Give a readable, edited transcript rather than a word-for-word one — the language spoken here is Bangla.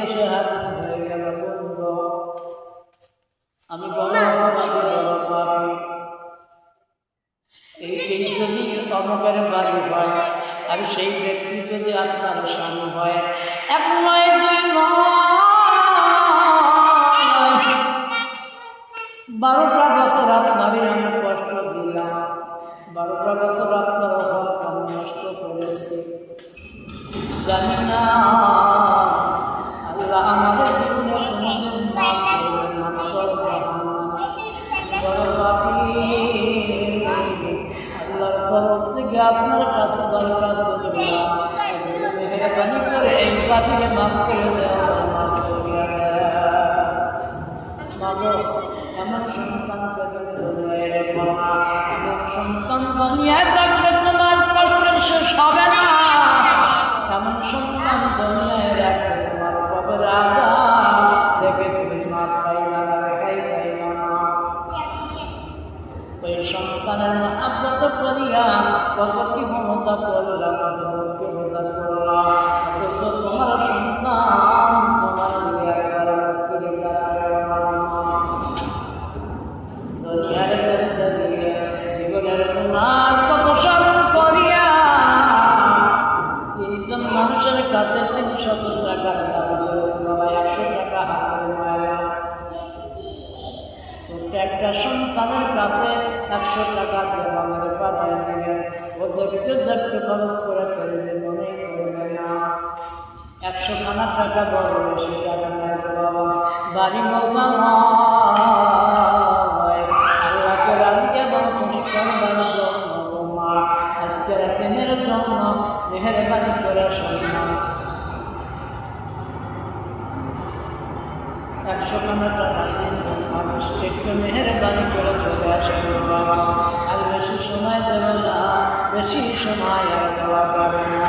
এসে হাজির হয়ে গেল, বলল আমি বড় পাপি, এইটাই যদি অমকের বাড়ি হয় আর সেই ব্যক্তি যদি আপনার স্বামী হয়, এক নয় দুই নয় 12টা বছর আপনারই আমি কষ্ট দিলাম, 12টা বছর আপনার হক আমি নষ্ট করেছি, জানি না আল্লাহ আমাদের জীবনে কোনোদিন মাফ করবেন না, বড় পাপি। আল্লাহর তরফ থেকে আপনার কাছে দরখাস্ত করলাম, মেহেরবানি করে এই পাপিকে মাফ করে দেওয়া, মাফ করিয়া দেওয়া। এমন সন্তান দুনিয়ায় রেখো না, এমন সন্তান দুনিয়ায় রাখলে তোমার কষ্টের শেষ হবে না, এমন সন্তান দুনিয়ায় রাখলে তোমার কবরের আযাব থেকে তুমি মাফ পাইবা না, রেহাই পাইবা না। ওই সন্তানের মহব্বত করিয়া কত কি মমতা করলাম, কত মমতা করলাম, অথচ তোমার সন্তান তোমার দিয়ে একবার করে দুনিয়ার দিয়ে জীবনের গুনাহ কত স্মরণ করিয়া 3জন মানুষের কাছে 300 টাকার দাবি করেছিল, 100 টাকা হাতের মায়া। ছোট্ট একটা সন্তানের কাছে 100 টাকা দিয়ে বাংলার পাঠায় দিবেন, ও ধৈর্য ধৈর্য খরচ করে ফেলবে, মনে করবে না 100খানা টাকা বড় বেশি টাকা নেয় বাবা, বাড়ি মজা নয়, আল্লাহকে রাজি এবং খুশি করবার জন্য মা আজকের দিনের জন্য মেহেরবানি করে সম্মান 100খানা টাকা দিন মানুষ একটু মেহেরবানি করে চলে আসবে বাবা, আর বেশি সময় দেবে না, বেশি সময় আর দেওয়া যাবে না।